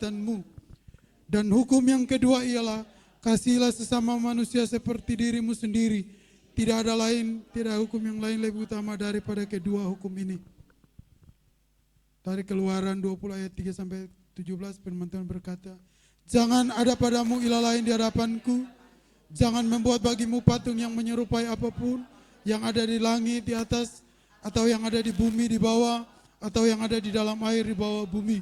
ketaatan-Mu. Dan hukum yang kedua ialah kasihilah sesama manusia seperti dirimu sendiri. Tidak ada hukum yang lain lebih utama daripada kedua hukum ini. Dari Keluaran 20 ayat 3 sampai 17 firman Tuhan berkata, jangan ada padamu ilah lain di hadapanku, jangan membuat bagimu patung yang menyerupai apapun yang ada di langit di atas, atau yang ada di bumi di bawah, atau yang ada di dalam air di bawah bumi.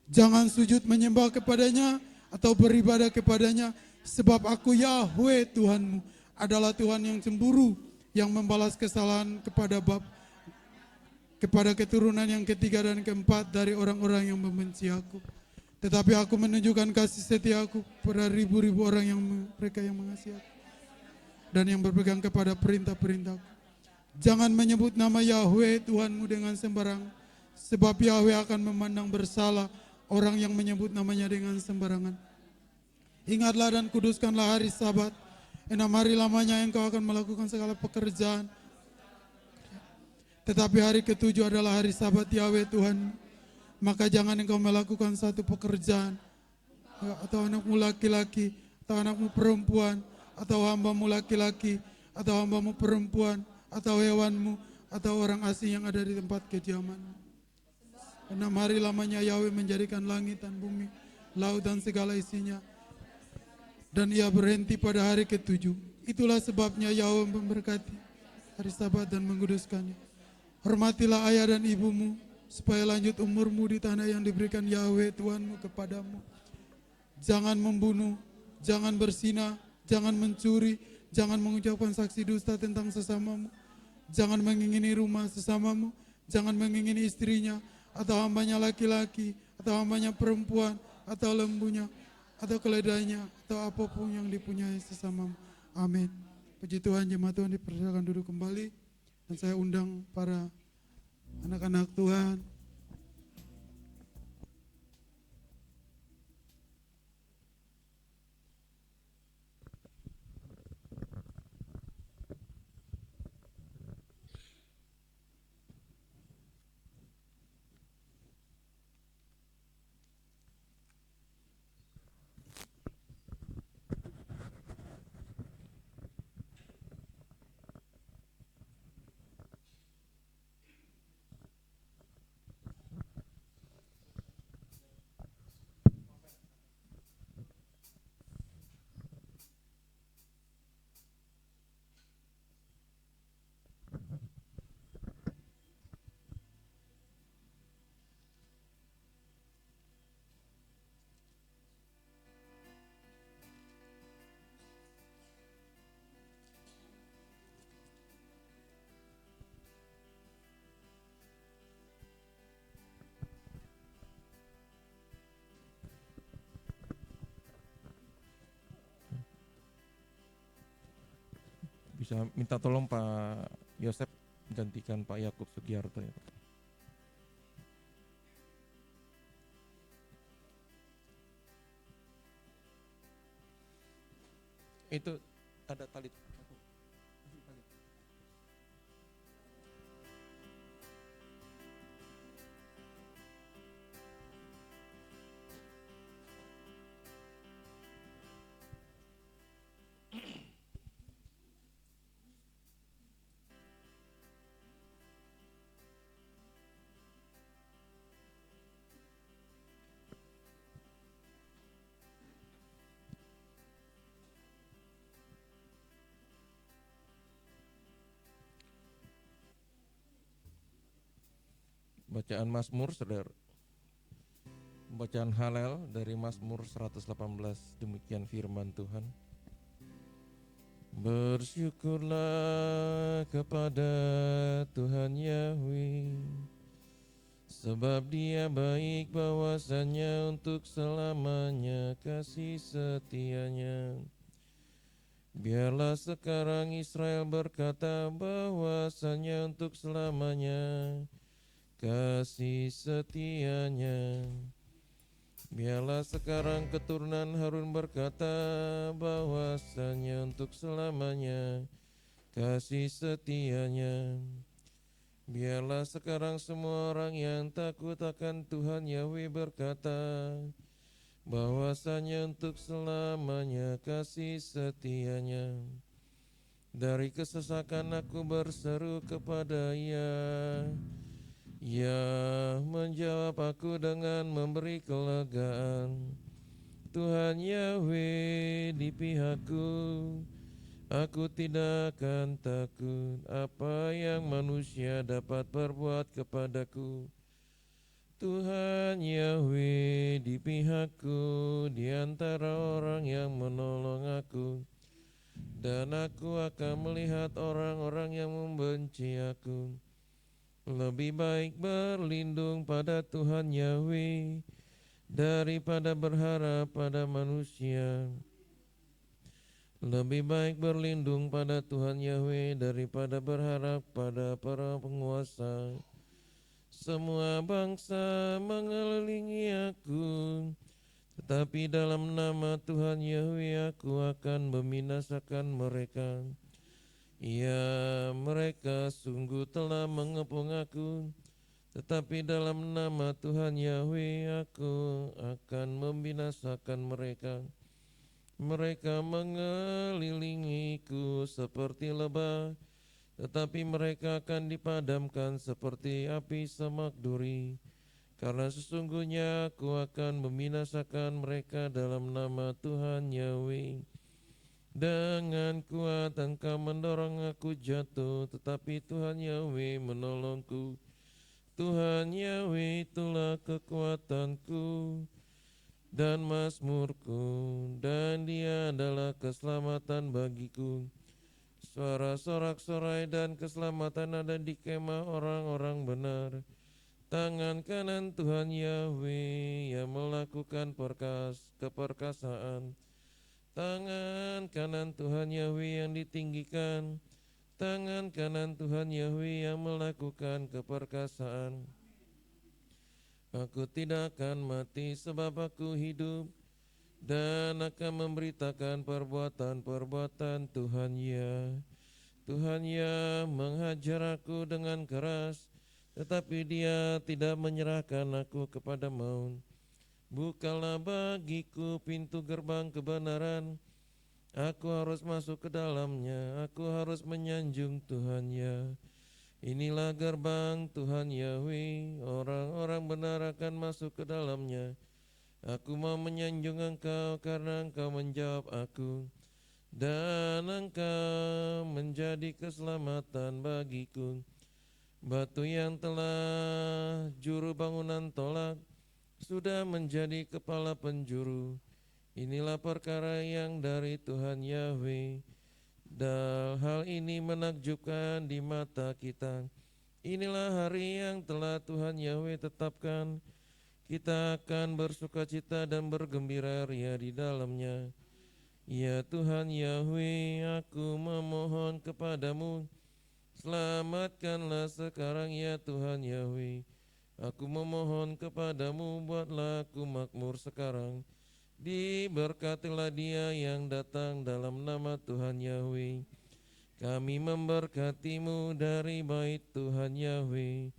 Jangan sujud menyembah kepadanya atau beribadah kepadanya, sebab aku Yahweh Tuhanmu adalah Tuhan yang cemburu, yang membalas kesalahan kepada keturunan yang ketiga dan keempat dari orang-orang yang membenci aku. Tetapi aku menunjukkan kasih setiaku pada ribu-ribu orang mereka yang mengasihi aku dan yang berpegang kepada perintah-perintahku. Jangan menyebut nama Yahweh Tuhanmu dengan sembarang, sebab Yahweh akan memandang bersalah orang yang menyebut namanya dengan sembarangan. Ingatlah dan kuduskanlah hari Sabat. 6 hari lamanya engkau akan melakukan segala pekerjaan. Tetapi hari ketujuh adalah hari Sabat Yahweh Tuhan. Maka jangan engkau melakukan satu pekerjaan, atau anakmu laki-laki, atau anakmu perempuan, atau hambamu laki-laki, atau hambamu perempuan, atau hewanmu, atau orang asing yang ada di tempat kediamanmu. 6 hari lamanya Yahweh menjadikan langit dan bumi, laut dan segala isinya, dan ia berhenti pada hari ketujuh. Itulah sebabnya Yahweh memberkati hari Sabat dan menguduskannya. Hormatilah ayah dan ibumu, supaya lanjut umurmu di tanah yang diberikan Yahweh Tuhanmu kepadamu. Jangan membunuh, jangan berzina, jangan mencuri, jangan mengucapkan saksi dusta tentang sesamamu, jangan mengingini rumah sesamamu, jangan mengingini istrinya, atau hambanya laki-laki, atau hambanya perempuan, atau lembunya, atau keledainya, atau apapun yang dipunyai sesamamu. Amin. Puji Tuhan, jemaat Tuhan dipersilakan duduk kembali. Dan saya undang para anak-anak Tuhan. Bisa minta tolong Pak Yosep gantikan Pak Yakub Sugiarto ya Pak. Itu ada tali. Bacaan Mazmur, saudara. Bacaan Halel dari Mazmur 118, demikian firman Tuhan. Bersyukurlah kepada Tuhan Yahweh, sebab Dia baik, bahwasanya untuk selamanya kasih setianya. Biarlah sekarang Israel berkata, bahwasanya untuk selamanya kasih setianya. Biarlah sekarang keturunan Harun berkata, bahwasanya untuk selamanya kasih setianya. Biarlah sekarang semua orang yang takut akan Tuhan Yahweh berkata, bahwasanya untuk selamanya kasih setianya. Dari kesesakan aku berseru kepada Ia. Ia menjawab aku dengan memberi kelegaan. Tuhan Yahweh di pihakku, aku tidak akan takut. Apa yang manusia dapat perbuat kepadaku? Tuhan Yahweh di pihakku, di antara orang yang menolong aku. Dan aku akan melihat orang-orang yang membenci aku. Lebih baik berlindung pada Tuhan Yahweh daripada berharap pada manusia. Lebih baik berlindung pada Tuhan Yahweh daripada berharap pada para penguasa. Semua bangsa mengelilingi aku, tetapi dalam nama Tuhan Yahweh aku akan membinasakan mereka. Ya, mereka sungguh telah mengepung aku, tetapi dalam nama Tuhan Yahweh aku akan membinasakan mereka. Mereka mengelilingiku seperti lebah, tetapi mereka akan dipadamkan seperti api semak duri. Karena sesungguhnya aku akan membinasakan mereka dalam nama Tuhan Yahweh. Dengan kuat engkau mendorong aku jatuh, tetapi Tuhan Yahweh menolongku. Tuhan Yahweh itulah kekuatanku dan mazmurku, dan Dia adalah keselamatan bagiku. Suara sorak-sorai dan keselamatan ada di kemah orang-orang benar. Tangan kanan Tuhan Yahweh yang melakukan keperkasaan. Tangan kanan Tuhan Yahweh yang ditinggikan. Tangan kanan Tuhan Yahweh yang melakukan keperkasaan. Aku tidak akan mati sebab aku hidup, dan akan memberitakan perbuatan-perbuatan Tuhan Ya. Tuhan Ya menghajar aku dengan keras, tetapi Dia tidak menyerahkan aku kepada maut. Bukalah bagiku pintu gerbang kebenaran. Aku harus masuk ke dalamnya. Aku harus menyanjung Tuhan Ya. Inilah gerbang Tuhan Yahweh. Orang-orang benar akan masuk ke dalamnya. Aku mau menyanjung Engkau karena Engkau menjawab aku, dan Engkau menjadi keselamatan bagiku. Batu yang telah juru bangunan tolak sudah menjadi kepala penjuru. Inilah perkara yang dari Tuhan Yahweh, dan hal ini menakjubkan di mata kita. Inilah hari yang telah Tuhan Yahweh tetapkan. Kita akan bersukacita dan bergembira ria di dalamnya. Ya Tuhan Yahweh, aku memohon kepadamu, selamatkanlah sekarang ya Tuhan Yahweh. Aku memohon kepadamu, buatlah aku makmur sekarang. Diberkatilah dia yang datang dalam nama Tuhan Yahweh. Kami memberkatimu dari bait Tuhan Yahweh.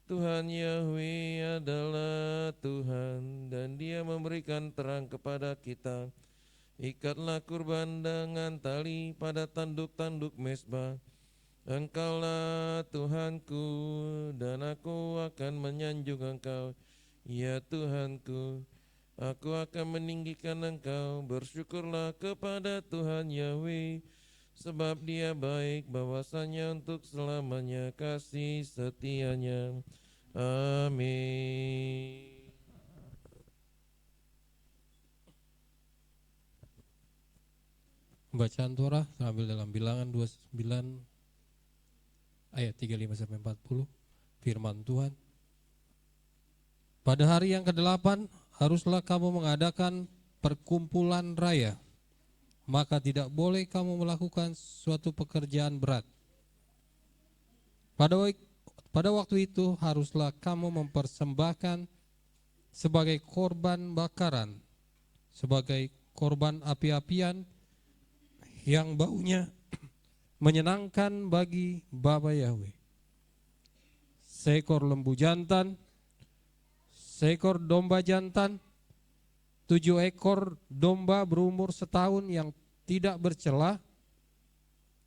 Tuhan Yahweh adalah Tuhan, dan Dia memberikan terang kepada kita. Ikatlah kurban dengan tali pada tanduk-tanduk mezbah. Engkaulah Tuhanku, dan aku akan menyanjung Engkau, ya Tuhanku. Aku akan meninggikan Engkau. Bersyukurlah kepada Tuhan Yahweh, sebab Dia baik, bahwasanya untuk selamanya kasih setianya. Amin. Bacaan Torah terambil dalam Bilangan 29 ayat 35-40. Firman Tuhan. Pada hari yang ke-8 haruslah kamu mengadakan perkumpulan raya, maka tidak boleh kamu melakukan suatu pekerjaan berat. Pada waktu itu haruslah kamu mempersembahkan sebagai korban bakaran, sebagai korban api-apian yang baunya menyenangkan bagi Bapa Yahweh. Seekor lembu jantan, seekor domba jantan, 7 ekor domba berumur setahun yang tidak bercela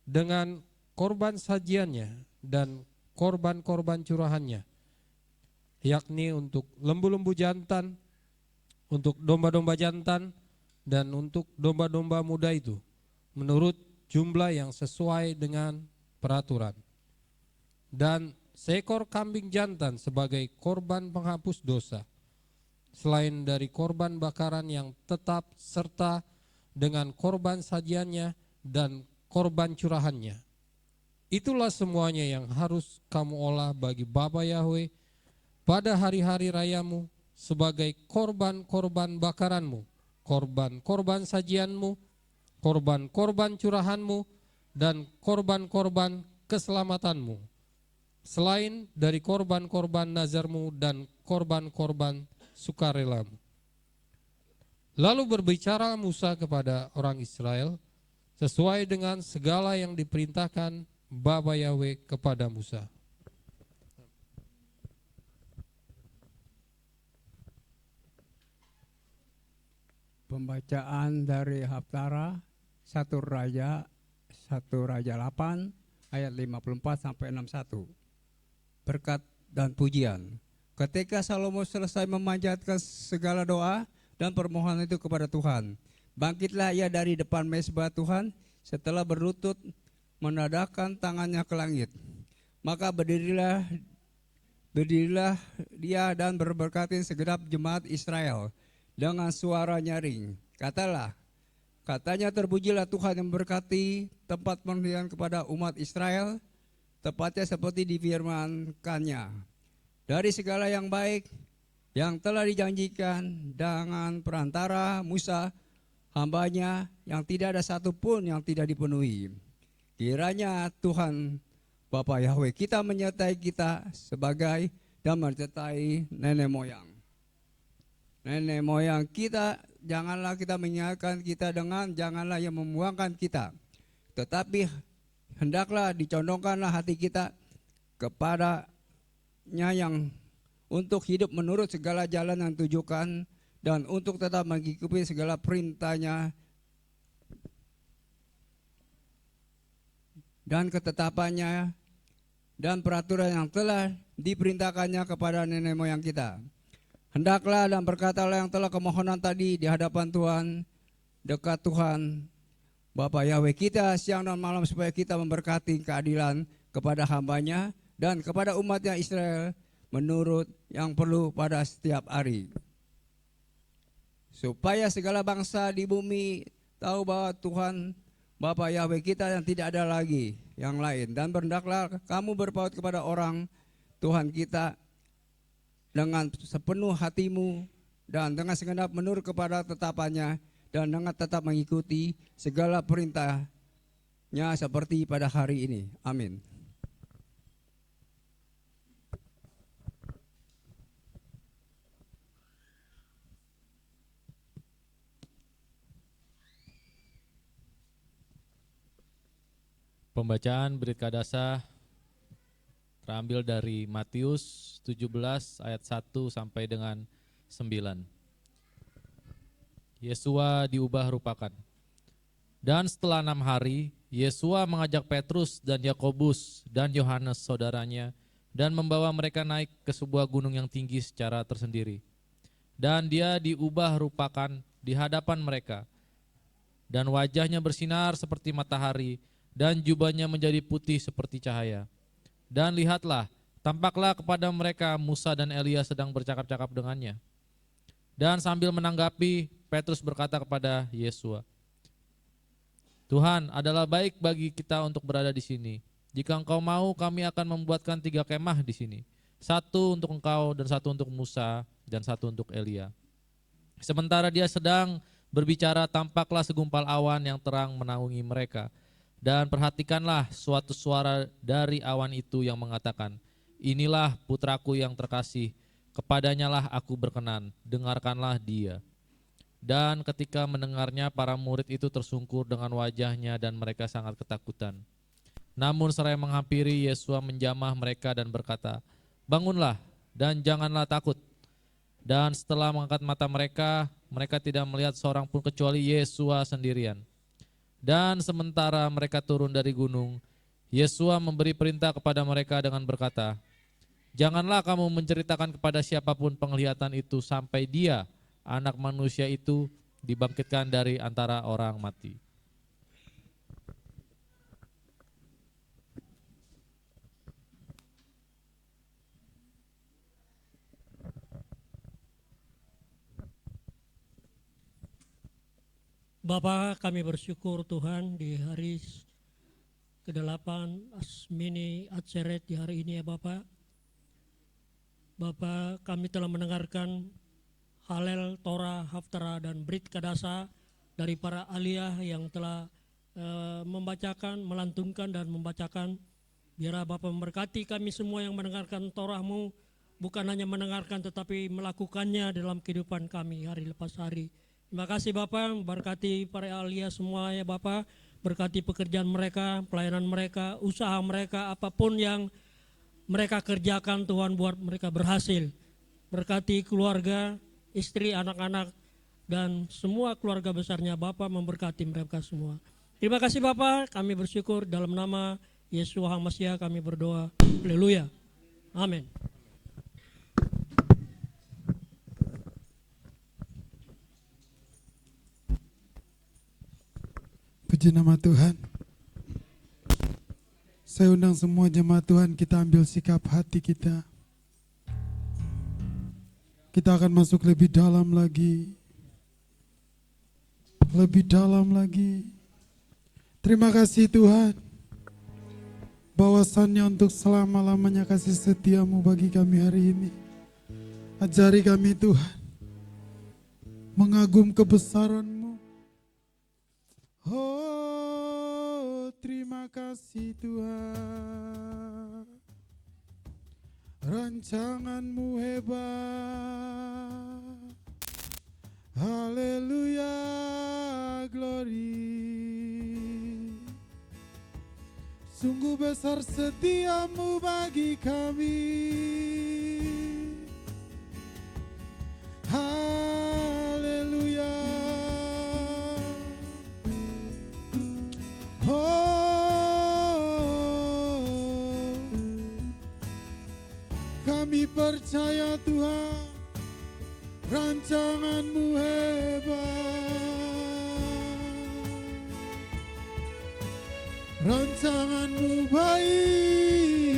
dengan korban sajiannya dan korban-korban curahannya, yakni untuk lembu-lembu jantan, untuk domba-domba jantan, dan untuk domba-domba muda itu, menurut jumlah yang sesuai dengan peraturan. Dan seekor kambing jantan sebagai korban penghapus dosa, selain dari korban bakaran yang tetap serta dengan korban sajiannya dan korban curahannya. Itulah semuanya yang harus kamu olah bagi Bapa Yahwe pada hari-hari rayamu sebagai korban-korban bakaranmu, korban-korban sajianmu, korban-korban curahanmu, dan korban-korban keselamatanmu, selain dari korban-korban nazarmu dan korban-korban sukarelamu. Lalu berbicara Musa kepada orang Israel sesuai dengan segala yang diperintahkan Bapa Yahwe kepada Musa. Pembacaan dari Haftarah 1 Raja 8 ayat 54 sampai 61. Berkat dan pujian. Ketika Salomo selesai memanjatkan segala doa dan permohonan itu kepada Tuhan, bangkitlah ia dari depan mezbah Tuhan setelah berlutut menadahkan tangannya ke langit. Maka berdirilah dia dan berberkati segenap jemaat Israel dengan suara nyaring. Katanya, terpujilah Tuhan yang memberkati tempat perhentian kepada umat Israel, tepatnya seperti difirmankannya. Dari segala yang baik yang telah dijanjikan dengan perantara Musa, hambanya, yang tidak ada satupun yang tidak dipenuhi. Kiranya Tuhan Bapa Yahwe kita menyertai kita sebagai dan menyertai nenek moyang. Nenek moyang kita, janganlah kita mengingatkan kita dengan janganlah yang membuangkan kita. Tetapi hendaklah dicondongkanlah hati kita kepadanya yang untuk hidup menurut segala jalan yang tujukan dan untuk tetap mengikuti segala perintahnya dan ketetapannya dan peraturan yang telah diperintahkannya kepada nenek moyang kita. Hendaklah dan berkatalah yang telah kemohonan tadi di hadapan Tuhan, dekat Tuhan Bapa Yahwe kita siang dan malam, supaya kita memberkati keadilan kepada hambanya dan kepada umatnya Israel menurut yang perlu pada setiap hari. Supaya segala bangsa di bumi tahu bahwa Tuhan Bapa Yahwe kita yang tidak ada lagi yang lain. Dan berhendaklah kamu berpaut kepada orang Tuhan kita dengan sepenuh hatimu dan dengan segenap menurut kepada tetapannya dan dengan tetap mengikuti segala perintahnya seperti pada hari ini. Amin. Pembacaan Brit Kadasa terambil dari Matius 17 ayat 1 sampai dengan 9. Yesua diubah rupakan. Dan setelah 6 hari, Yesua mengajak Petrus dan Yakobus dan Yohanes saudaranya dan membawa mereka naik ke sebuah gunung yang tinggi secara tersendiri. Dan dia diubah rupakan di hadapan mereka. Dan wajahnya bersinar seperti matahari, dan jubahnya menjadi putih seperti cahaya. Dan lihatlah, tampaklah kepada mereka Musa dan Elia sedang bercakap-cakap dengannya. Dan sambil menanggapi, Petrus berkata kepada Yesua, Tuhan, adalah baik bagi kita untuk berada di sini. Jika engkau mau, kami akan membuatkan 3 kemah di sini. 1 untuk engkau, dan 1 untuk Musa, dan 1 untuk Elia. Sementara dia sedang berbicara, tampaklah segumpal awan yang terang menaungi mereka. Dan perhatikanlah suatu suara dari awan itu yang mengatakan, inilah putraku yang terkasih, kepadanyalah aku berkenan, dengarkanlah dia. Dan ketika mendengarnya, para murid itu tersungkur dengan wajahnya dan mereka sangat ketakutan. Namun seraya menghampiri, Yesua menjamah mereka dan berkata, bangunlah dan janganlah takut. Dan setelah mengangkat mata mereka, mereka tidak melihat seorang pun kecuali Yesua sendirian. Dan sementara mereka turun dari gunung, Yesua memberi perintah kepada mereka dengan berkata, "Janganlah kamu menceritakan kepada siapapun penglihatan itu sampai Dia, Anak Manusia itu, dibangkitkan dari antara orang mati." Bapa, kami bersyukur Tuhan di hari ke-8 Asmini Atseret di hari ini ya Bapa. Bapa, kami telah mendengarkan Halel, Torah, Haftara, dan Brit Kadasa dari para aliyah yang telah membacakan, melantunkan dan membacakan. Biarlah Bapa memberkati kami semua yang mendengarkan Torah-Mu, bukan hanya mendengarkan tetapi melakukannya dalam kehidupan kami hari lepas hari. Terima kasih Bapak, berkati para aliyah semua ya Bapak, berkati pekerjaan mereka, pelayanan mereka, usaha mereka, apapun yang mereka kerjakan Tuhan buat mereka berhasil. Berkati keluarga, istri, anak-anak, dan semua keluarga besarnya Bapak memberkati mereka semua. Terima kasih Bapak, kami bersyukur dalam nama Yesus HaMasiah kami berdoa. Haleluya. Amin. Puji nama Tuhan. Saya undang semua jemaat Tuhan, kita ambil sikap hati kita. Kita akan masuk lebih dalam lagi. Lebih dalam lagi. Terima kasih Tuhan. Bahwasannya untuk selama-lamanya kasih setiamu bagi kami hari ini. Ajari kami Tuhan. Mengagum kebesaran-Mu. Oh, terima kasih Tuhan. Rancangan-Mu hebat. Haleluya, glory. Sungguh besar setiamu bagi kami. Haleluya. Oh, kami percaya Tuhan, rancangan-Mu hebat, rancangan-Mu baik.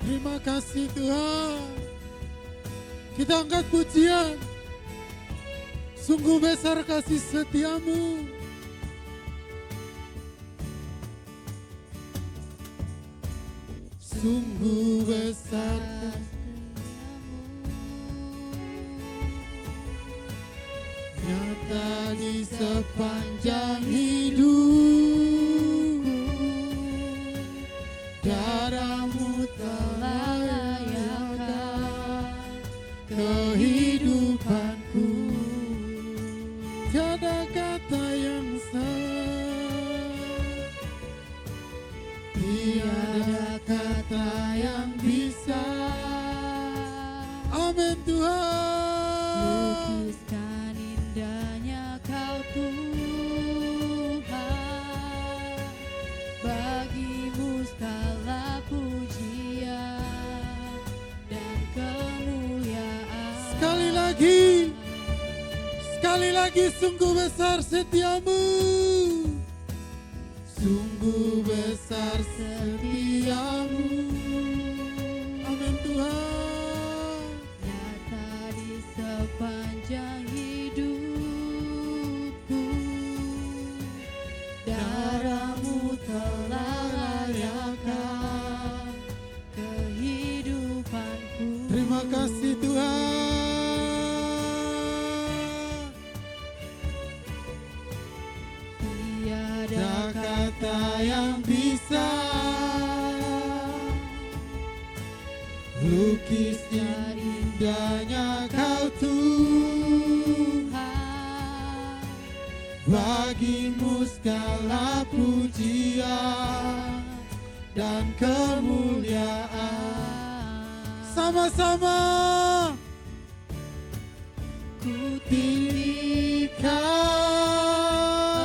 Terima kasih Tuhan. Kita angkat pujian. Sungguh besar kasih setiamu. Sungguh besar nyata di sepanjang hidupku. Darah-Mu telah layakkan kehidupanku. Tiada kata yang salah, tiada kata yang bisa. Amin Tuhan. Lukiskan indahnya Kau Tuhan, bagimu segala pujian dan kemuliaan. Sekali lagi sungguh besar setiamu. Sungguh besar setiamu. Amin Tuhan. Nyata di sepanjang hidupku, darah-Mu telah layakkan kehidupanku. Terima kasih Tuhan. Tiada kata yang bisa lukis indahnya Kau Tuhan, bagimu segala pujian dan kemuliaan. Sama-sama Ku tinggikan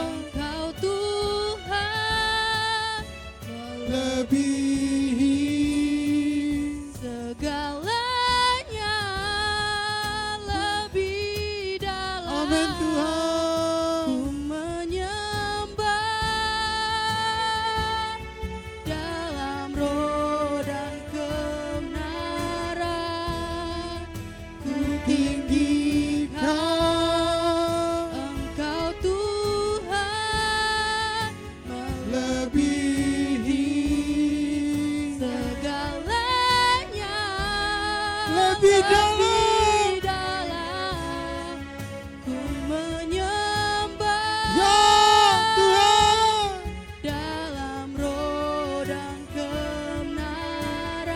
Engkau Tuhan, melebihi segalanya, lebih dalam. Amin Tuhan. Ku menyembah dalam roh dan kebenaran. Ku Tinggikan Engkau Tuhan, melebihi segalanya, lebih dalam. dalam. Ku menyembah Ya Tuhan. dalam roh dan kebenaran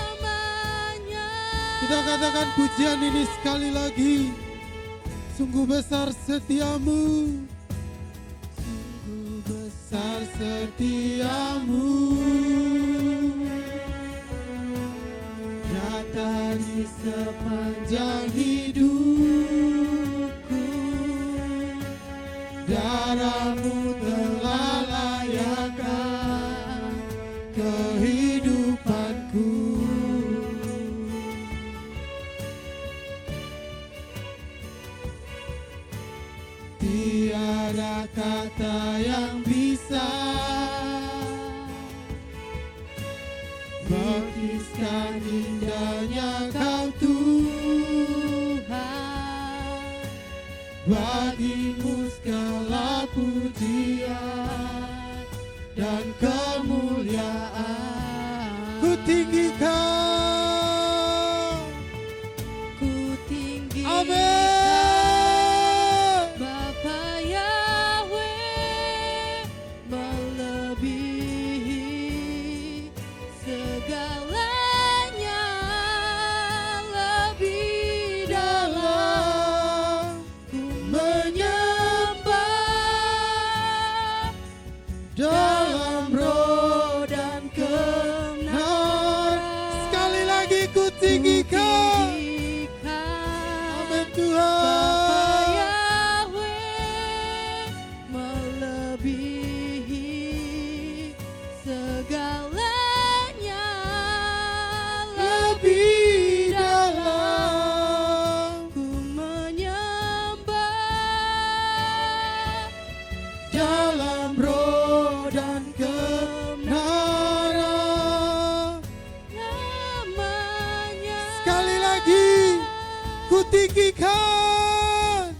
selamanya. Kita katakan pujian ini sekali lagi. Sungguh besar setiamu, sungguh besar setiamu. Nyata di sepanjang hidupku, darahmu telah layakkan kehidupanku. Tiada kata yang bisa melukiskan indahnya Kau Tuhan. Bagimu segala pujian dan kemuliaan. Ku tinggikan. Ku tinggi Amin. Bapa Yahweh, melebihi segalanya, lebih dalam. Ku menyembah Dalam roh dan kebenaran. Sekali lagi ku tinggikan. Amin Bapa Tuhan. Yahweh, melebihi segalanya, Lebih dalam. Ku menyembah Dalam roh dan kebenaran. namanya. Sekali lagi ku tinggikan.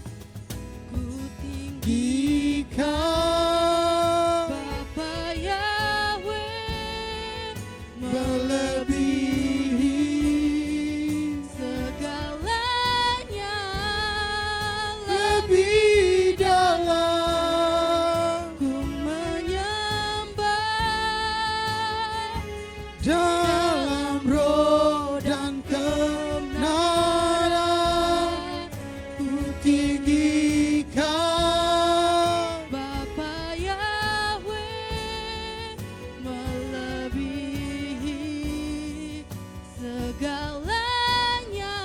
Ku tinggi Tinggikan. Bapa Yahweh, Melebihi segalanya, lebih dalam. ku menyembah Dalam roh dan kebenaran. Ku tinggikan. Bapa Yahweh, melebihi segalanya,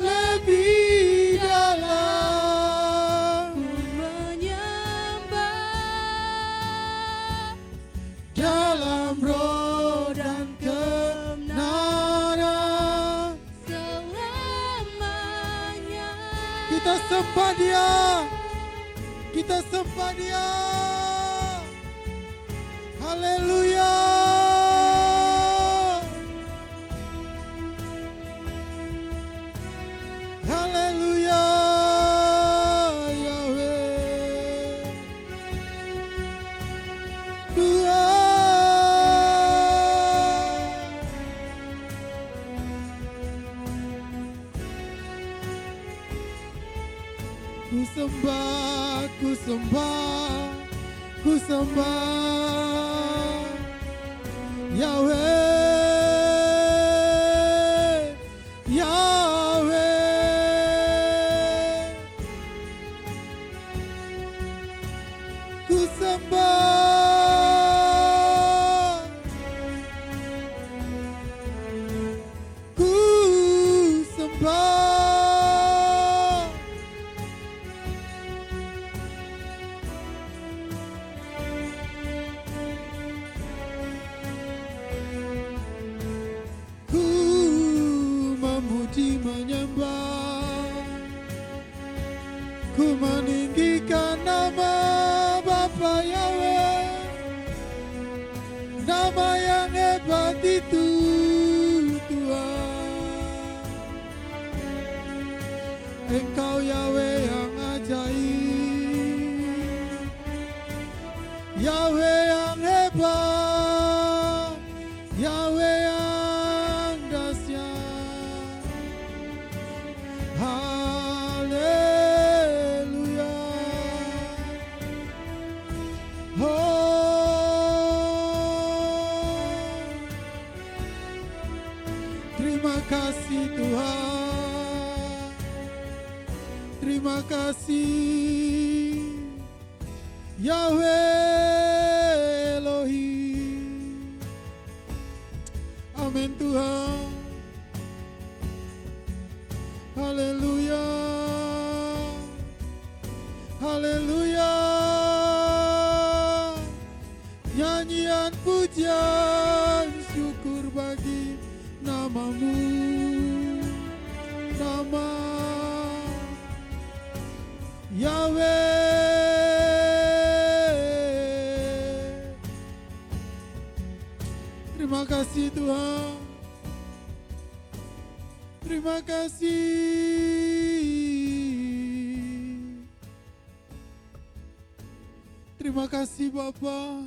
Lebih dalam. ku menyembah Dalam roh dan kebenaran. selamanya. Kita sembah Dia. Kita sembah Dia. Haleluya. Haleluya. Yahweh. Tuhan. Ku sembah, ku sembah, ku sembah Yahweh, Yahweh. Ku sembah Nama yang hebat itu Tuhan. Engkau Yahweh yang ajaib, Yahweh yang hebat, Yahweh yang dahsyat. Haleluya. Terima kasih Tuhan, terima kasih Yahweh Elohim. Amin Tuhan. Haleluya, haleluya. Nyanyian pujian syukur bagi namamu, nama Yahweh. Terima kasih Tuhan, terima kasih. Terima kasih Bapa.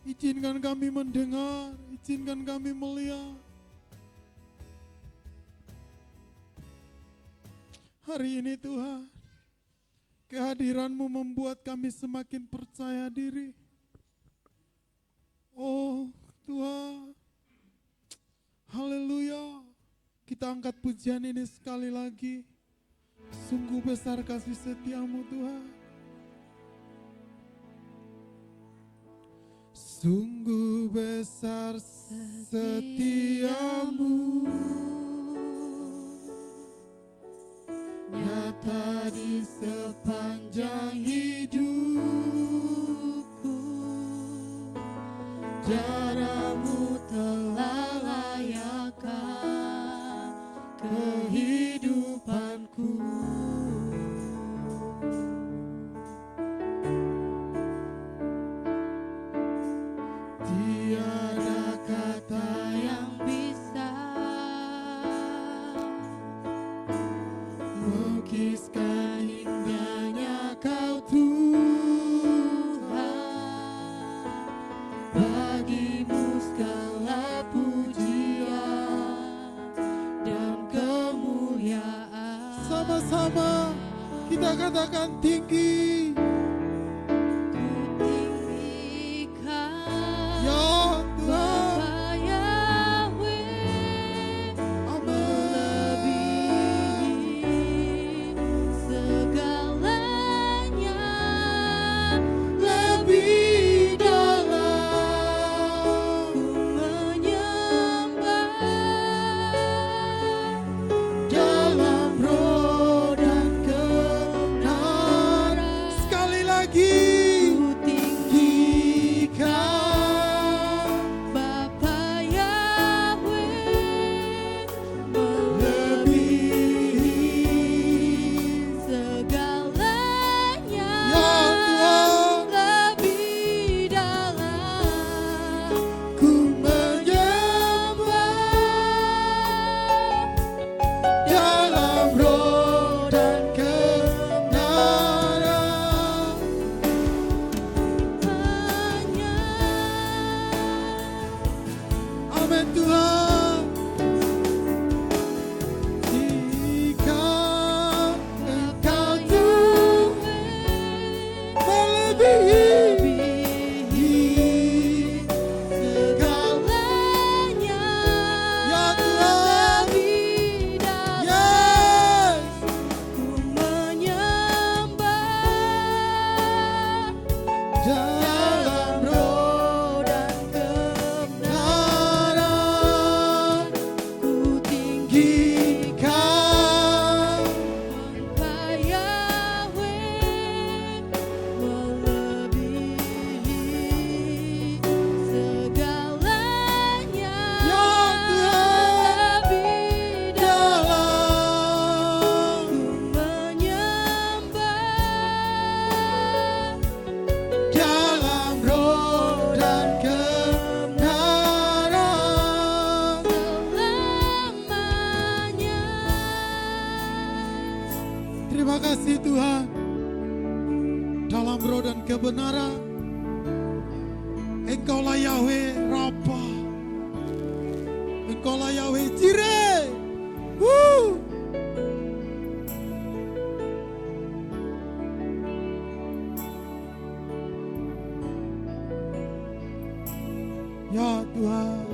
Izinkan kami mendengar, izinkan kami melihat. Hari ini Tuhan, kehadiran-Mu membuat kami semakin percaya diri. Oh Tuhan, haleluya. Kita angkat pujian ini sekali lagi. Sungguh besar kasih setia-Mu Tuhan. Sungguh besar setiamu, nyata di sepanjang hidupku. Jaramu telah layakkan kehidupanku. Tiada kata yang bisa melukiskan indahnya Kau Tuhan. Bagimu segala pujian dan kemuliaan. Sama-sama kita katakan tinggi. Dalam roh dan kebenaran. Engkaulah Yahweh Rafa. Engkaulah Yahweh Jireh. Ya Tuhan.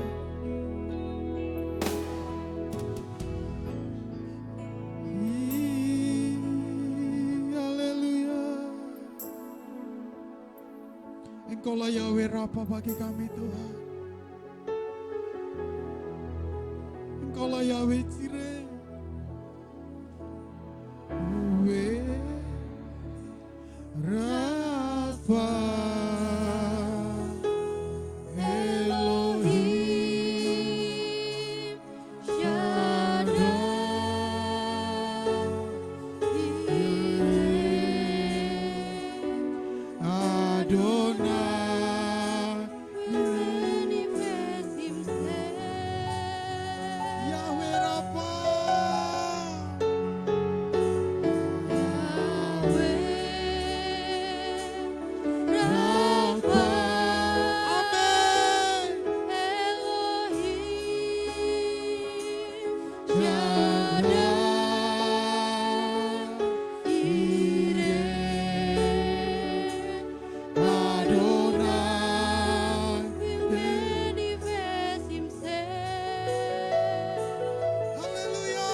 Haleluya. Engkaulah Yahweh Rafa bagi kami Tuhan. Engkaulah Yahweh Jireh. Yahweh Rafa. Elohim Shaddai Adonai. manifest himself. Yahweh Rafa. Yahweh Rafa. Amin. Elohim Shaddai Adonai. manifest himself. Haleluya.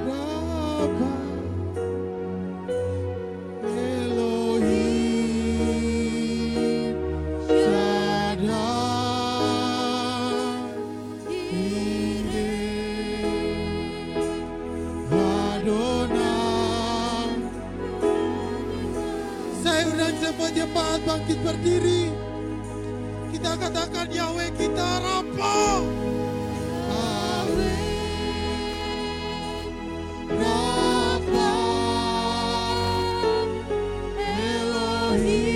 Rafa. Elohim Shaddai. Adonai. Saya undang semua jemaat bangkit berdiri. Kita katakan Yahweh kita Rafa. Rafa.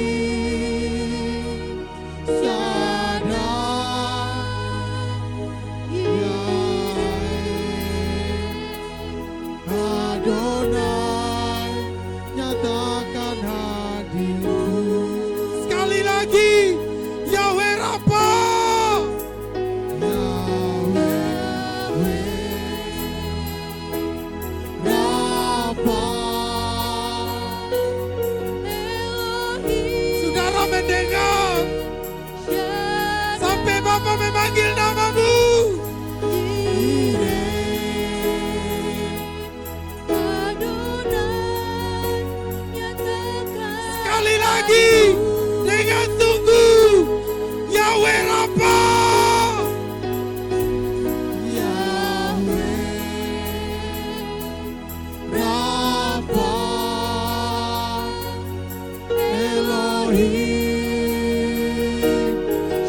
Elohim Shaddai. Adonai, nyatakan hadirmu. Sekali lagi, Yahweh Rafa. Yahweh Rafa. Saudara mendengar, sampai Bapa memanggil namamu. Sekali lagi dengan sungguh Yahweh Rafa. Yahweh Rafa. Elohim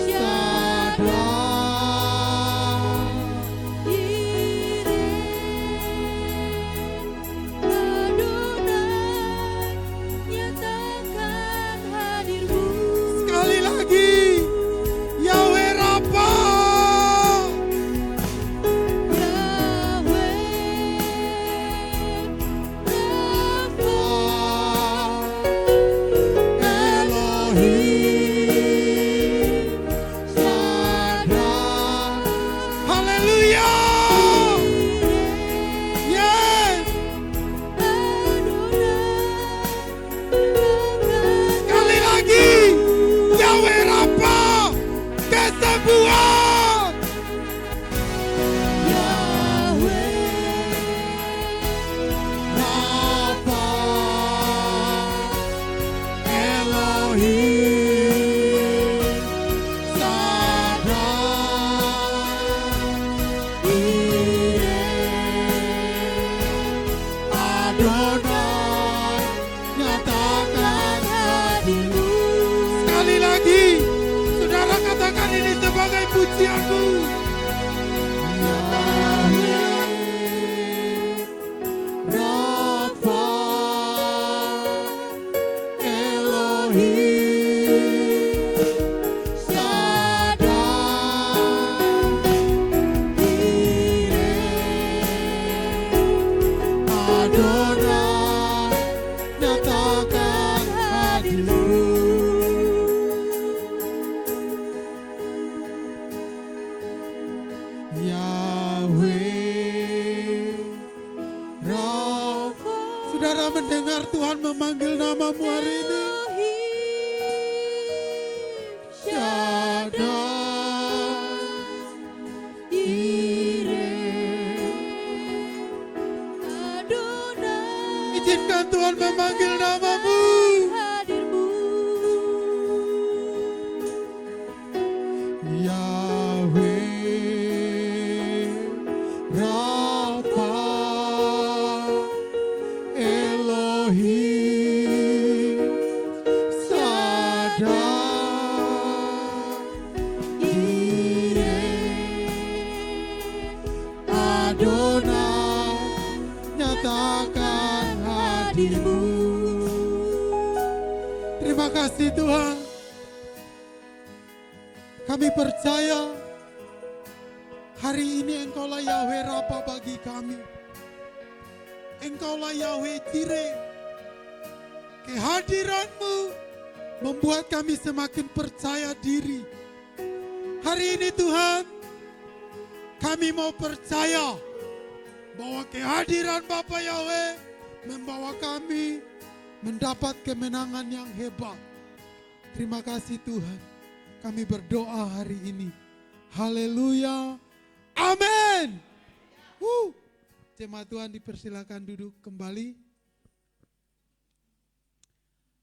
Shaddai. Sekali lagi, Yahweh Rafa. Elohim Shaddai. Haleluya. Yes. Sekali lagi, Yahweh Rafa, kesembuhan. Yahweh Rafa. Elohim Shaddai. Adonai, nyatakan hadirmu. Sekali lagi, saudara katakan ini sebagai pujianmu. Yahweh Rafa. Elohim Shaddai. Adonai, nyatakan hadirmu. Yahweh Rafa. Saudara mendengar Tuhan memanggil namamu hari ini. Shaddai, izinkan Tuhan memanggil namamu. Yahweh Rafa, Elohim Shaddai, Adonai, nyatakan hadirmu. Terima kasih Tuhan. Kami percaya hari ini Engkaulah Yahweh Rafa bagi kami. Engkaulah Yahweh Jireh. Kehadiran-Mu membuat kami semakin percaya diri. Hari ini Tuhan, kami mau percaya bahwa kehadiran Bapa Yahweh membawa kami mendapat kemenangan yang hebat. Terima kasih Tuhan. Kami berdoa hari ini. Haleluya. Amin. Jemaat Tuhan dipersilakan duduk kembali.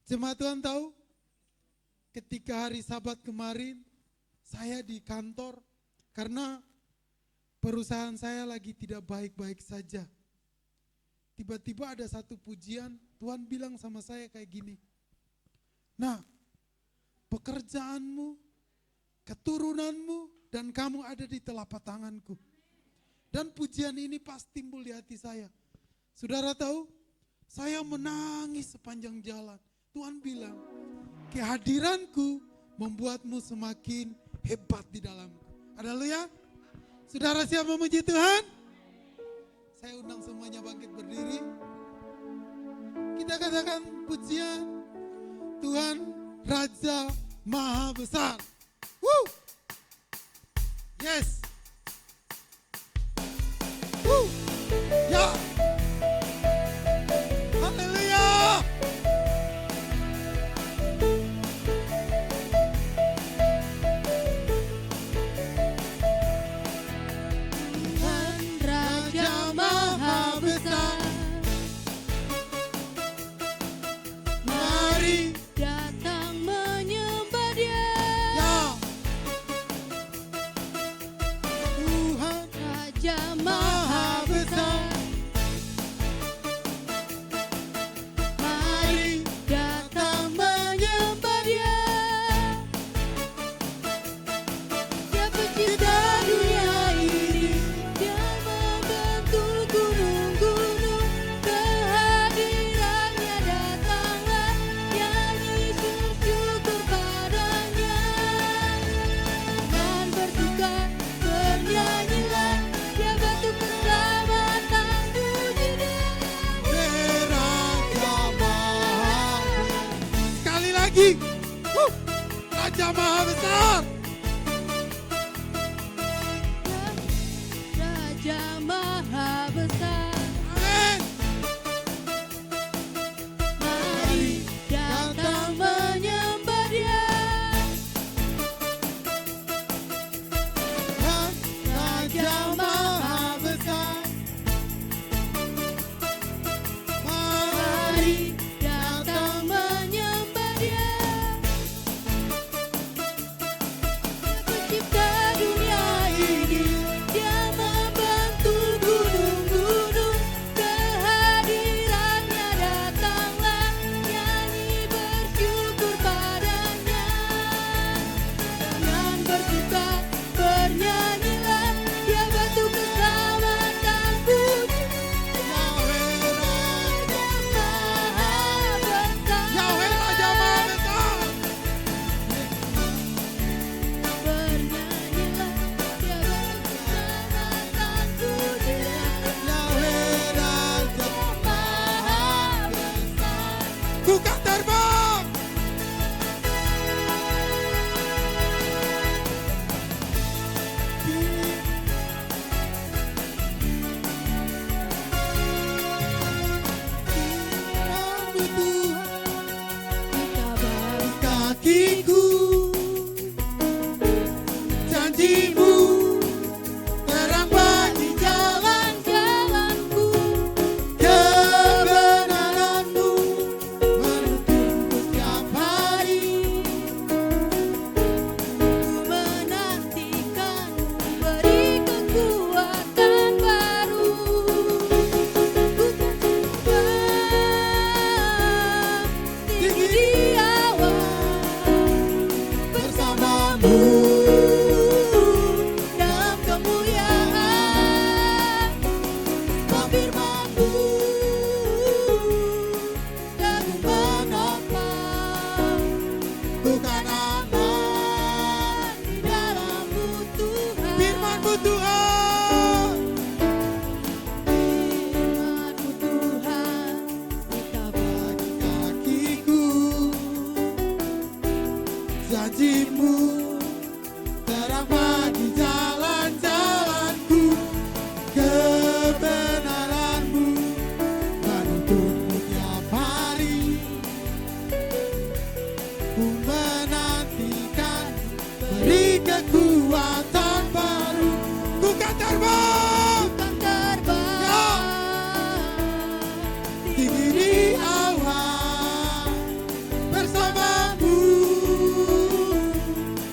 Jemaat Tuhan tahu, ketika hari Sabat kemarin, saya di kantor karena perusahaan saya lagi tidak baik-baik saja. Tiba-tiba ada satu pujian, Tuhan bilang sama saya kayak gini. Nah, pekerjaanmu, keturunanmu, dan kamu ada di telapak tanganku. Dan pujian ini pas timbul di hati saya. Saudara tahu, saya menangis sepanjang jalan. Tuhan bilang, kehadiranku membuatmu semakin hebat di dalamku. Haleluya. Saudara siap memuji Tuhan? Saya undang semuanya bangkit berdiri. Kita katakan pujian, Tuhan Raja Maha Besar. Woo! Yes. Woo! Ya. Haleluya. Tuhan Raja Maha Besar, Mari. datang menyembah Dia. Ya. Tuhan Raja Maha Besar, mari datang menyembah Dia. Dia pencipta dunia ini, Dia membentuk gunung-gunung. Kehadirannya datanglah, nyanyi bersyukur padanya. Dan bertukar bernyanyilah, Dia batu keselamatan, puji Dia. Raja Maha. Sekali lagi. Raja Maha Besar. Raja Maha Besar, Amin. mari datang menyembah Dia. Raja Maha Besar. Mari datang menyembah Dia. kakiku, janjimu terang bagi jalan-jalanku, kebenaranmu menuntunku setiap hari. Ku menantikanmu, beri kekuatan baru. Ku terbang tinggi di awan bersamamu dalam kemuliaan. Sebab firman-Mu teguh menopang, bukan aman di dalam-Mu Tuhan. Firman-Mu Tuhan, Firman-Mu Tuhan, kita bagi kakiku, janjimu terang bagi jalan-jalanku, kebenaranmu menuntunku tiap hari. Ku menantikan, beri kekuatan baru. Ku kan terbang kan terbang tinggi di awan bersamamu.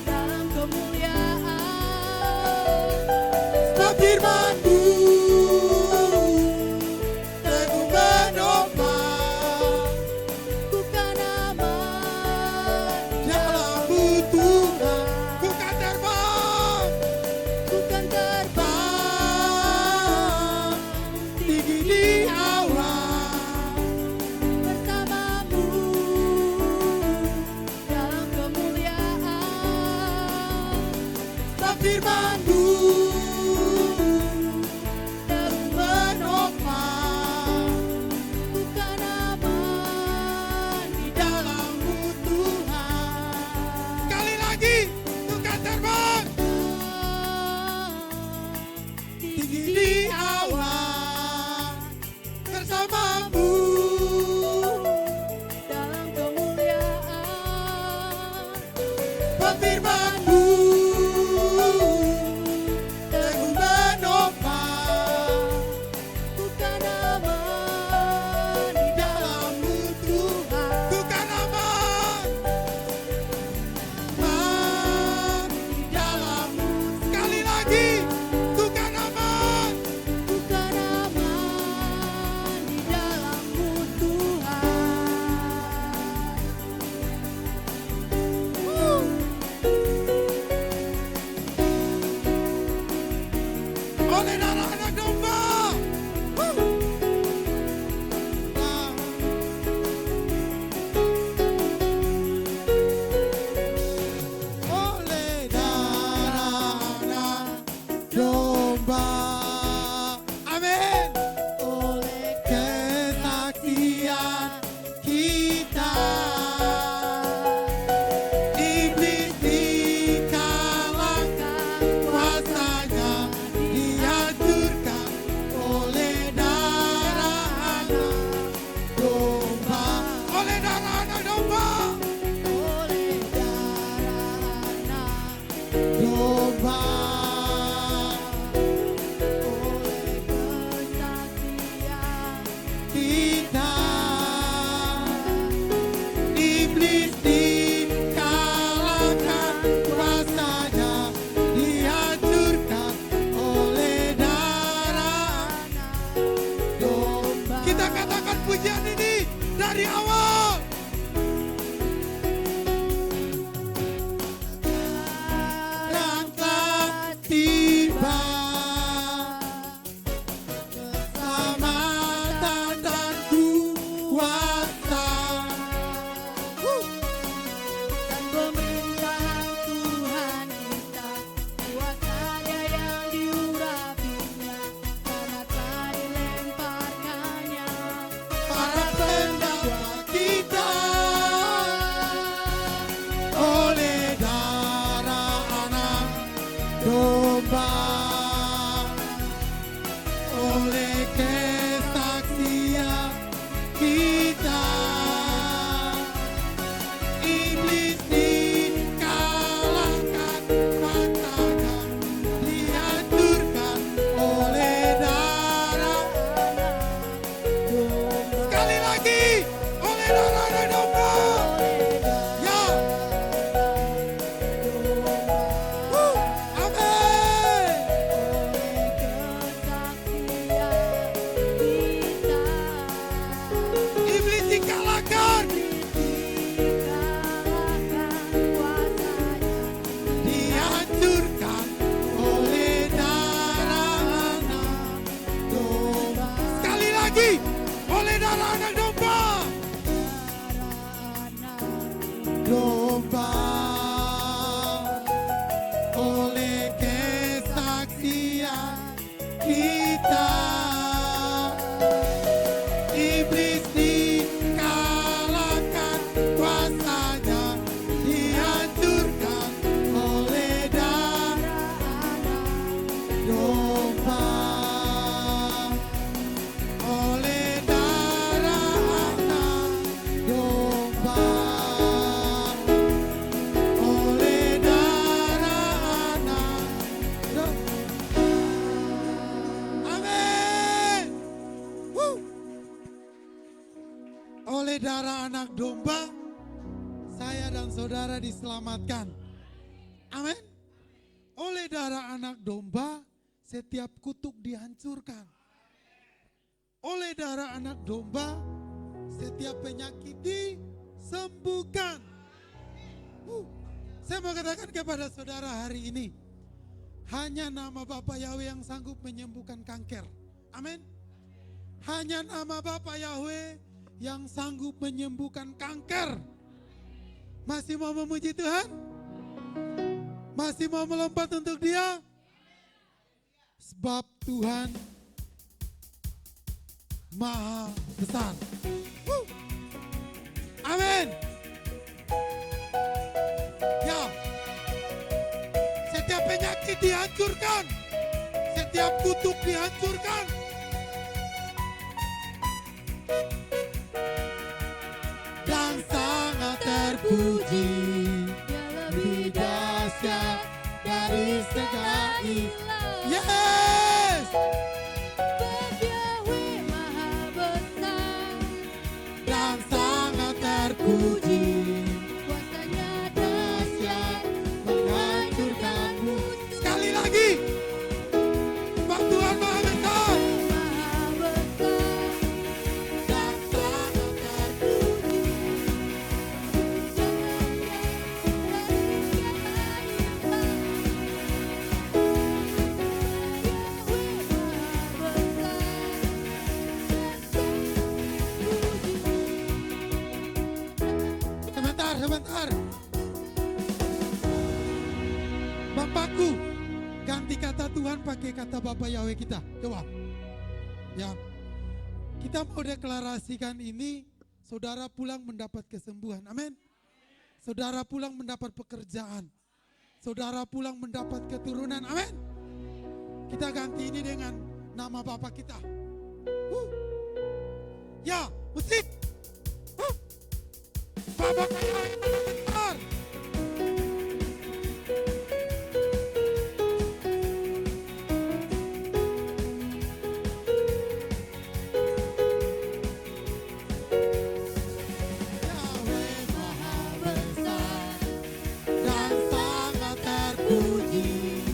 dalam kemuliaan. Sebab firman-Mu teguh menopang, Bukan aman dalam-Mu Tuhan. Ku kan terbang, bukan terbang tinggi di awan bersamamu dalam kemuliaan. Sebab firman-Mu teguh menopang, Bukan aman di dalam-Mu Tuhan. Sekali lagi, ku kan terbang tinggi di awan bersamamu. dalam kemuliaan. Sebab firman-Mu teguh menopang, Bukan aman di dalam-Mu Tuhan. Ku kan aman, aman di dalam-Mu. Sekali lagi, ku kan aman. Bukan aman di dalam-Mu Tuhan. Oleh darah anak domba. Oleh darah anak domba. Amin. Oleh Kesaksian kita, iblis dikalahkan, kuasanya dihancurkan oleh darah anak domba. Oleh darah anak domba. oleh darah anak Domba. oleh kesaksian Kita iblis dikalahkan, kuasanya dihancurkan oleh darah domba. Kita katakan pujian ini dari awal. Dan telah tiba keselamatan dan kuasa. dan pemerintahan Tuhan kita, kuasanya yang diurapinya, karena telah dilemparkannya Para pendakwa kita oleh darah anak domba, oleh kesaksian kita, iblis lagi oleh darah anak domba. Domba oleh kesaksian kita, iblis dikalahkan, kuasanya dihancurkan oleh darah domba, oleh darah anak domba, oleh darah anak domba. Amin. Oleh darah anak domba, saya dan saudara diselamatkan. Amin. Oleh darah anak domba, setiap kutuk dihancurkan. Oleh darah anak domba, setiap penyakit disembuhkan. Saya mau katakan kepada saudara hari ini, hanya nama Bapa Yahweh yang sanggup menyembuhkan kanker. Amin. Hanya nama Bapa Yahweh yang sanggup menyembuhkan kanker. Masih mau memuji Tuhan? Masih mau melompat untuk Dia? Sebab Tuhan Maha besar. Amin. Ya, setiap penyakit dihancurkan, setiap kutuk dihancurkan. Dan sangat terpuji, lebih dahsyat dari segala ilah. Yes. Yahweh Maha Besar, Dan sangat terpuji, kuasanya dahsyat, menghancurkan musuh. Sekali lagi, Sebab Tuhan Maha besar. Maha Besar, Dan sangat terpuji. Sebentar. Bapakku, ganti kata Tuhan pakai kata Bapa Yahweh kita. Coba. Ya. Kita mau deklarasikan ini, saudara pulang mendapat kesembuhan. Amin. Saudara pulang mendapat pekerjaan. Saudara pulang mendapat keturunan. Amin. Kita ganti ini dengan nama Bapa kita. Ya, musik. Bapa kaya besar. Yahweh Maha besar dan sangat terpuji,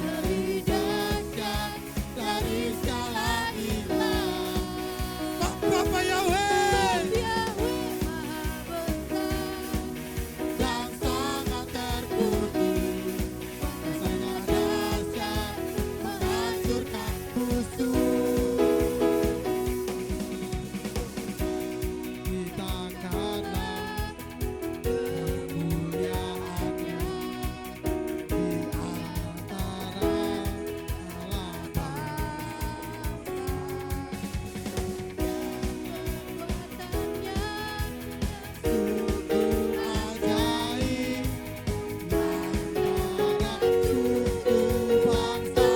lebih dahsyat dari segala ilah. Bapa Yahweh. Yahweh Maha Besar, Dan sangat terpuji, kuasanya dahsyat, menghancurkan musuh. Kita karena kemuliaan-Nya di antara alam bangsa. Sungguh ajaib, antara suku bangsa.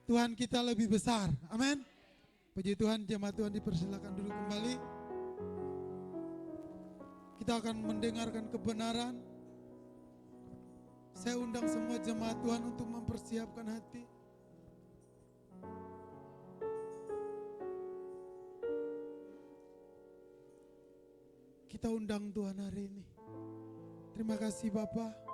Tuhan kita lebih besar. Amin. Puji Tuhan, jemaat Tuhan dipersilakan duduk kembali. Kita akan mendengarkan kebenaran. Saya undang semua jemaat Tuhan untuk mempersiapkan hati. Kita undang Tuhan hari ini. Terima kasih Bapak.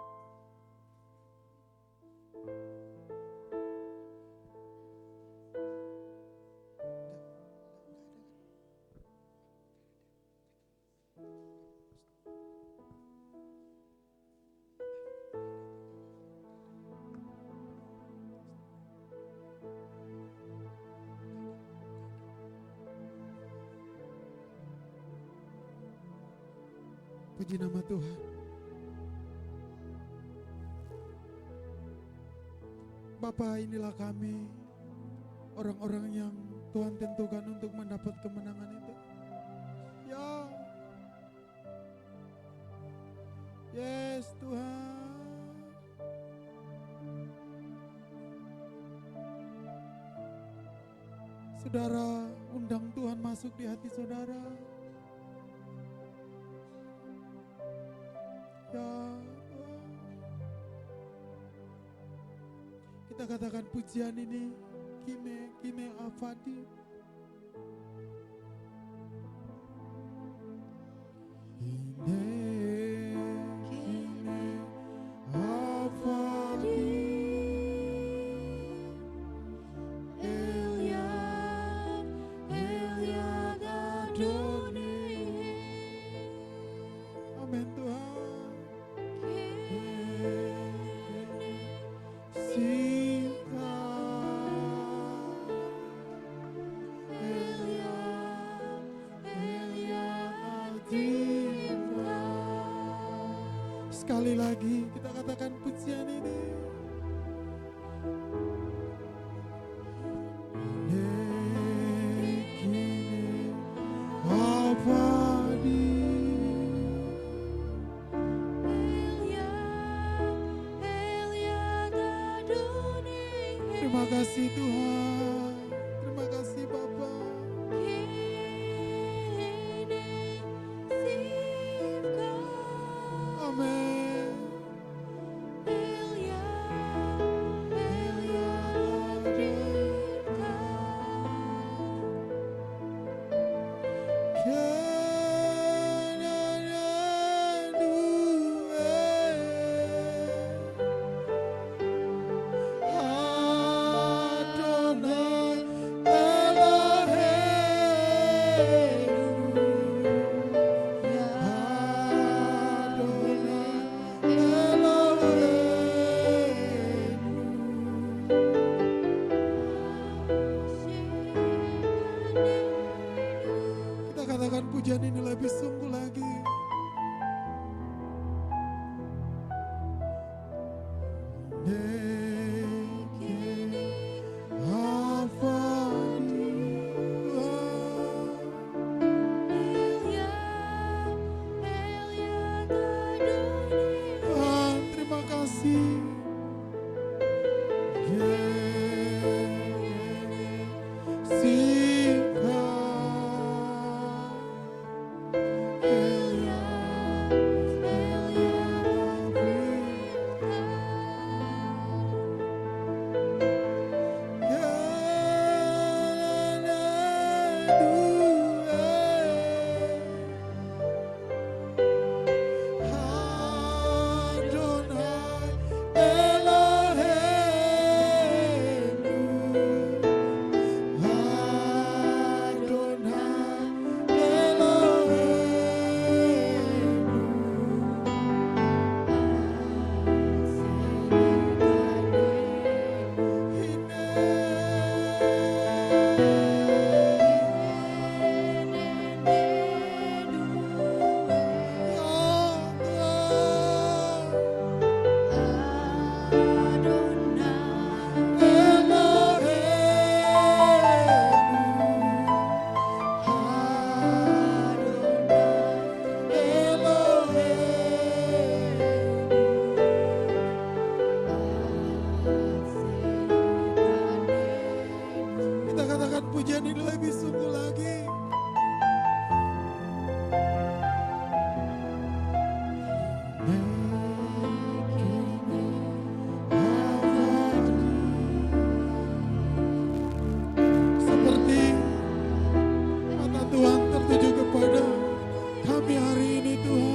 Puji nama Tuhan. Bapa, inilah kami, orang-orang yang Tuhan tentukan untuk mendapat kemenangan itu. Ya, yes Tuhan. Saudara, undang Tuhan masuk di hati saudara. Ya Tuhan. Kita katakan pujian ini, kine, kine afadi. Kine, kine afadi. Eliad, Eliad Adonai. Amin Tuhan. Kini Sinta. Eliad, Eliad Adinka. Sekali lagi kita katakan pujian ini. Kini abadi. Eliad, Eliad Adonai. Terima kasih Tuhan. Terima kasih Bapa. Kini Sifka. Amin. Eliad, Eliad Adinka. Kita katakan pujian ini lebih sungguh lagi. Tuhan, terima kasih. Singkat pujian ini lebih sungguh lagi. Seperti mata Tuhan tertuju kepada kami hari ini Tuhan.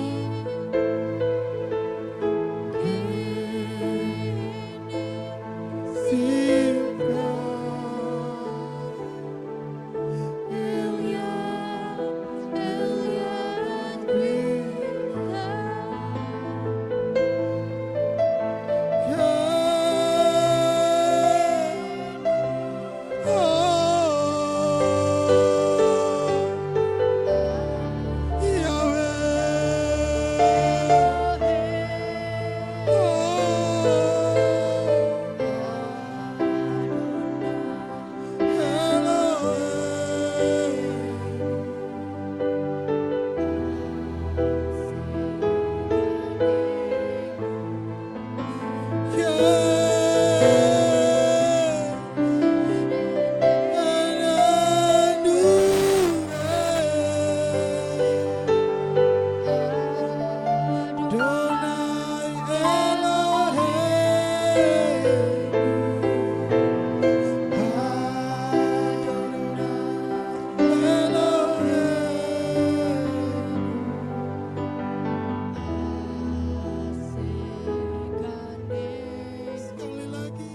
Sekali lagi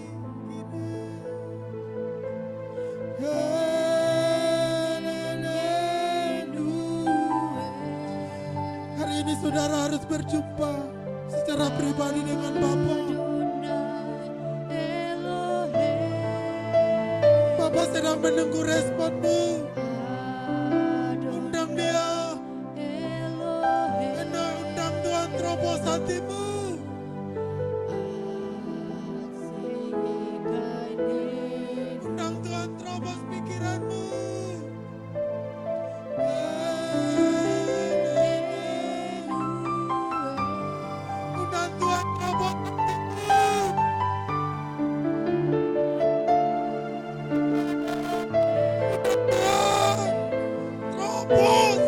hari ini saudara harus berjumpa secara pribadi dengan Bapa. Bapa sedang menunggu responmu. Undang dia. Undang Tuhan terobos hatimu. Undang Tuhan terobos pikiranmu. Undang Tuhan terobos hatimu. Terobos.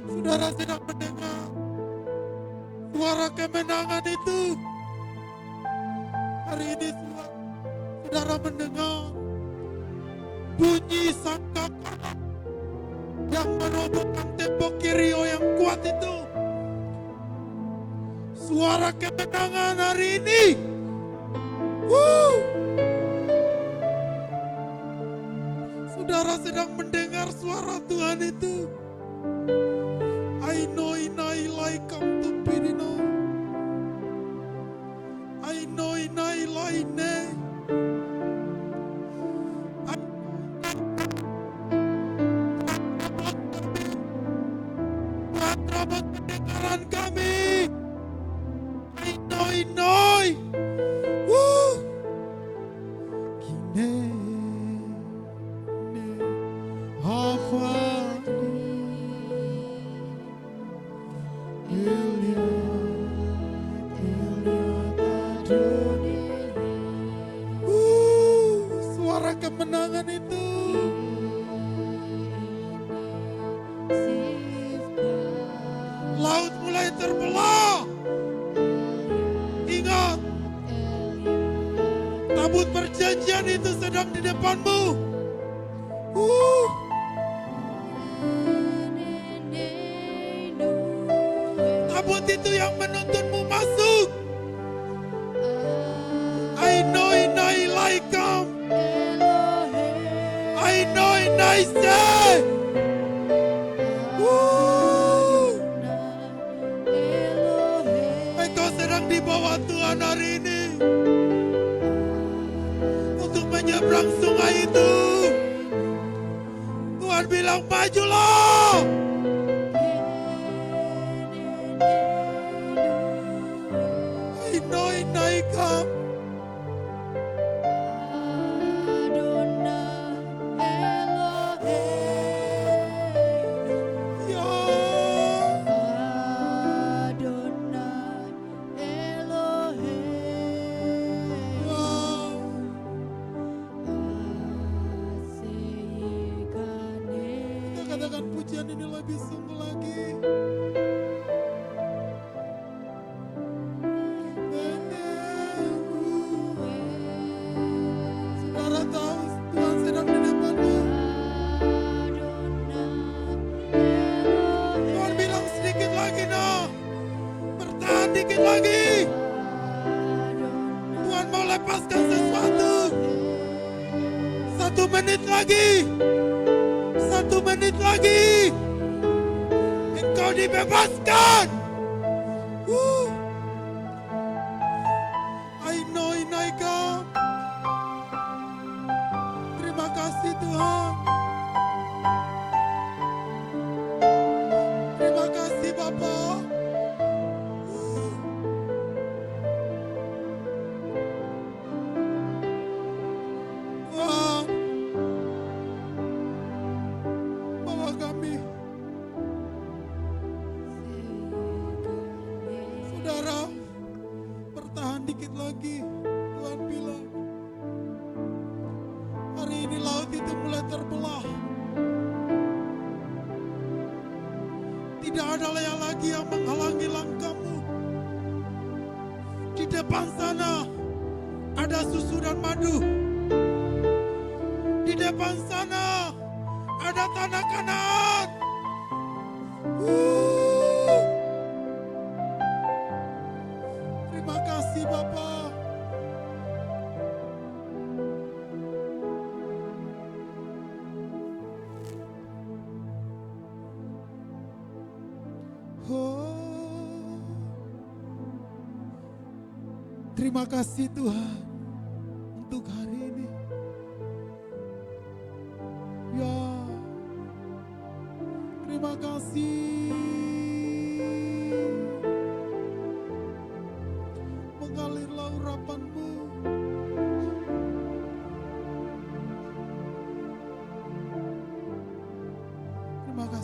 Saudara sedang mendengar suara kemenangan itu. Hari ini saudara mendengar bunyi sangkakala yang merobohkan tembok Kirio yang kuat itu. Suara kemenangan hari ini. Saudara sedang mendengar suara Tuhan itu. I know inai lai come to pirino. I know inai lai ne. Tuhan terobos pendengaran kami. I know inai. Kine ne hafali. Suara kemenangan itu. Laut mulai terbelah. Ingat, tabut perjanjian itu sedang di depanmu. Tabut itu yang menuntunmu masuk. I know inai lai come. I know inai say. Engkau sedang dibawa Tuhan hari ini untuk menyeberang sungai itu. Tuhan bilang majulah. I know inai come. nyatakan pujian ini lebih sungguh lagi. Saudara tahu Tuhan sedang di depanmu. Tuhan bilang sedikit lagi, no. Bertahan dikit lagi. Tuhan mau lepaskan sesuatu. 1 menit lagi. 1 menit lagi. Engkau dibebaskan. I know I come. Terima kasih Tuhan. Terima kasih Bapak. Tuhan, bawa kami. Saudara, bertahan dikit lagi. Tuhan bilang, hari ini laut itu mulai terbelah. Tidak ada lagi yang menghalangi langkahmu. Di depan sana ada susu dan madu. Di depan sana ada tanah Kanaan. Terima kasih Bapak. Terima kasih Tuhan untuk hari ini. Ya, terima kasih. Mengalirlah urapan-Mu. Terima kasih.